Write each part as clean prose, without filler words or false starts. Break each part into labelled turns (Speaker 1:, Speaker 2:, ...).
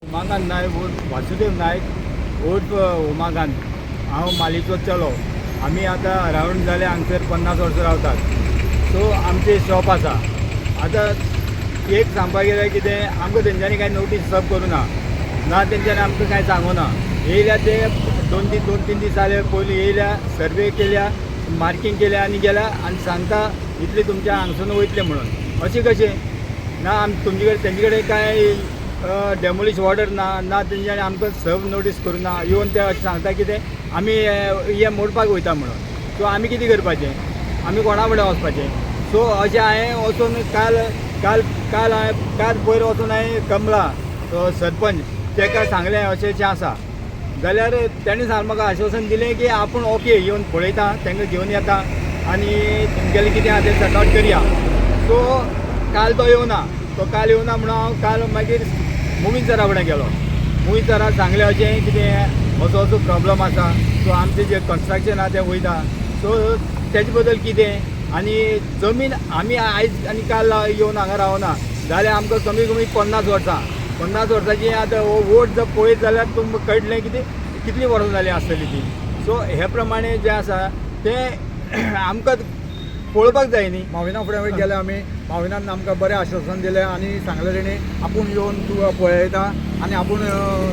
Speaker 1: उमाकांत नायक उर्फ वासुदेव नायक उर्फ उमाकांत हांव मालीचो चलो. आमी आतां अरावंड जाले हांगसर 50 वर्सां रावतात. सो आमचे शॉप आसा. आतां एक सांगपाक गेल्यार कितें आमकां तेंच्यांनी कांय नोटीस सब करूं ना तेंच्यांनी आमकां कांय सांगूं ना. येयल्या ते दोन तीन दीस जाले पयलीं येयल्या, सर्वे केल्या, मार्कींग केल्या आनी गेल्या आनी सांगता इतले तुमच्या हांगसून वयतले म्हणून. अशें कशें ना तुमचे कडेन तेंचे कडेन कांय डेमोलिश ऑर्डर ना तेंच्यांनी आमकां सब नोटीस करूं ना. येवन ते अशें सांगता कितें आमी हे मोडपाक वयता म्हणून. सो आमी कितें करपाचें, आमी कोणा फुडें वचपाचें. सो अशें हांवें वचून काल पयर वचून हांवें कमला सरपंच ताका सांगलें अशें आसा. जाल्यार तेणें सांग म्हाका आश्वासन दिलें की आपूण ओके येवन पळयता, तांकां घेवन येता आनी तुमगेलें कितें आहा तें सॉर्ट आवट करया. सो काल तो येवना म्हणून हांव काल मागीर मोहीत सरा फुडें गेलो. मोहीत सराक सांगलें अशें कितें असो प्रॉब्लम आसा. सो आमचें जें कन्स्ट्रक्शन आहा तें वयता. सो तेजे बद्दल कितें आनी जमीन आमी आयज आनी काल येवन हांगा रावना जाल्यार आमकां कमी 50 वर्सांची आतां वोट जर पळयत जाल्यार तुमकां कळटलें कितलीं वर्सां जालीं आसतलीं ती. सो हे प्रमाणे जें आसा तें आमकां पळोवपाक जाय न्ही.
Speaker 2: माविना फुडें गेले आमी. माविनान आमकां बरें आश्वासन दिलें आनी सांगलें तेणी आपूण येवन तूं पळयता आनी आपूण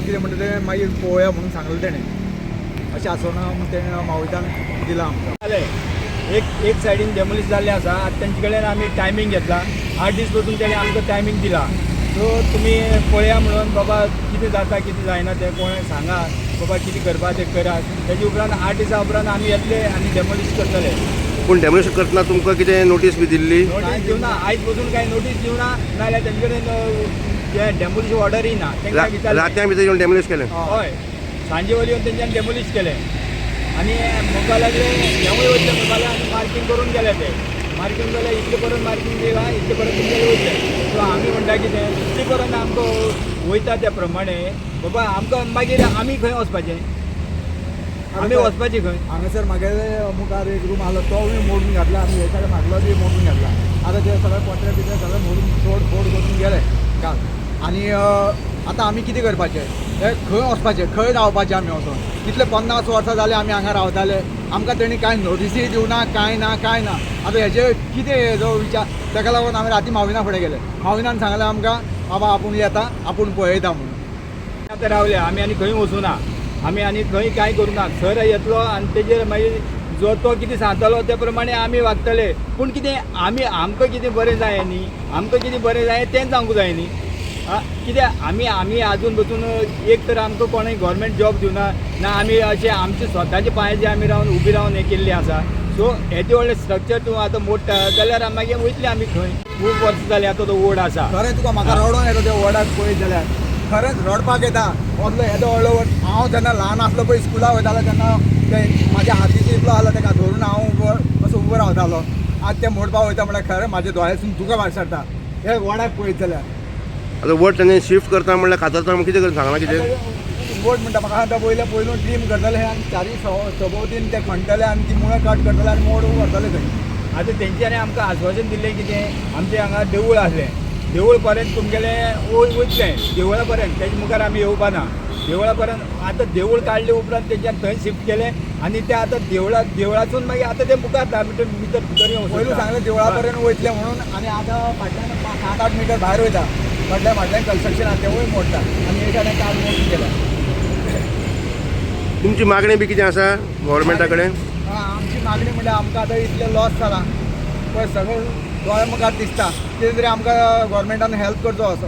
Speaker 2: कितें म्हणटा तें मागीर पळोवया म्हणून सांगलें तेणें. अशें आसोन तेणें माविनान दिलां आमकां.
Speaker 1: जालें एक सायडीन डेमोलिश जाल्लें आसा. आतां तेंचे कडेन आमी टायमींग घेतला. 8 दीस पासून तेणें आमकां टायमींग दिला. सो तुमी पळया म्हणून बाबा कितें जाता कितें जायना तें कोणें सांगा बाबा कितें करपा तें करात. तेजे उपरांत 8 दिसां उपरांत आमी येतले आनी डेमोलिश करतले.
Speaker 3: पूण डेमोलिश करतना तुमकां कितें नोटीस बी दिल्ली?
Speaker 1: नोटीस दिवना, आयज पासून कांय नोटीस दिवना. नाजाल्यार तेंचे कडेन जे डेमोलिश ऑर्डरय ना. तेंकां विचारलें
Speaker 3: रात्यां भितर येवन डेमोलिश केलें?
Speaker 1: हय, सांजे वयली येवन तेंच्यांनी डेमोलिश केलें आनी म्हाका लागलें हेंवूय वयतलें म्हणपाक लागलें आनी मार्कींग करून गेले ते. मार्कींग जाल्यार इतले परत मार्कींग दिला, इतले परत तुमगेले वयतले. सो आमी म्हणटा कितें इतले परत आमकां वयता त्या प्रमाणे बाबा आमकां मागीर आमी खंय वचपाचें, आमी वचपाचें खंय.
Speaker 2: हांगासर म्हागेले मुखार एक रूम आसलो तोय मोडून घातला आनी हे सगळें म्हागलो बी मोडून घातला. आतां ते सगळे पत्रे बित्रे सगळे मोडून फोड करून गेले काल. आनी आतां आमी कितें करपाचें, हे खंय वचपाचें, खंय रावपाचें आमी वचोन. इतले 50 वर्सां जाले आमी हांगा रावताले. आमकां तेणी कांय नोटीसय दिवना, कांय ना. आतां हेजे कितें जो विचार, ताका लागून आमी राती माविना फुडें गेले. माविनान सांगलें आमकां बाबा आपूण येता, आपूण पळयता म्हणून.
Speaker 1: आतां रावले आमी आनी खंय वचूं ना. आमी आनी खंय कांय करूं ना. सर येतलो आनी तेजेर मागीर जो तो कितें सांगतलो ते प्रमाणे आमी वागतले. पूण कितें आमकां कितें बरें जाय न्ही, आमकां कितें बरें जाय तें सांगूं जाय न्ही. कित्याक आमी आजून बसून एक तर आमकां कोणें गव्हर्मेंट जॉब दिवना ना. आमी अशें आमचे स्वताचे पांयाचेर आमी रावन उबी रावन हें केल्लीं आसा. सो हेजे व्हडलें स्ट्रक्चर तूं आतां मोडटा जाल्यार मागीर वयतले आमी खंय. खूब वर्सां जालीं आतां तो वोड आसा.
Speaker 2: खरें तुका म्हाका रडोन येता त्या वोडाक पळयत जाल्यार. खरेंच रडपाक येता. असलो येदो व्हडलो वोड. हांव जेन्ना ल्हान आसलो पळय स्कुलाक वयतालो तेन्ना ते म्हाज्या हातीक इतलो आसलो ताका धरून हांव असो उबो रावतालो. आज तें मोडपाक वयता म्हळ्यार खरें म्हाज्या दोळ्यासून तुका भायर सरता हे वोडाक पळयत जाल्यार.
Speaker 3: आतां वोट तेणें शिफ्ट करता म्हणल्यार कातरता म्हण कितें करता सांगना कितें?
Speaker 2: वोट म्हणटा म्हाका आतां पयलून ट्रीम करतले आनी चारी सभोवतीन ते खणटले आनी ती मुळां कट करतले आनी मोड व्हरतले थंय.
Speaker 1: आतां तेंच्यांनी आमकां आश्वासन दिल्लें कितें आमचें हांगा देवूळ आसलें. देवूळ पर्यंत तुमगेलें वयतलें देवळा पर्यंत. तेजे मुखार आमी येवपा ना. देवळा पर्यंत आतां देवूळ काडले उपरांत तेंच्यान थंय शिफ्ट केलें आनी ते आतां देवळासून मागीर आतां ते मुखार 10 मिटर भितर येवं.
Speaker 2: पयलू सांगलें देवळा पर्यंत वयतलें म्हणून आनी आतां फाटल्यान 7-8 मिटर भायर वयता. फाटल्यान कन्स्ट्रक्शन आसा तेवूय मोडटा आनी एक सायडीन काल मोडून गेला.
Speaker 3: तुमची मागणी बी कितें आसा गव्हर्मेंटा कडेन?
Speaker 2: आमची मागणी म्हणल्यार आमकां आतां इतलें लॉस जाला पळय सगळें दोळे मुखार दिसता. कितें तरी आमकां गव्हर्मेंटान हेल्प करचो असो.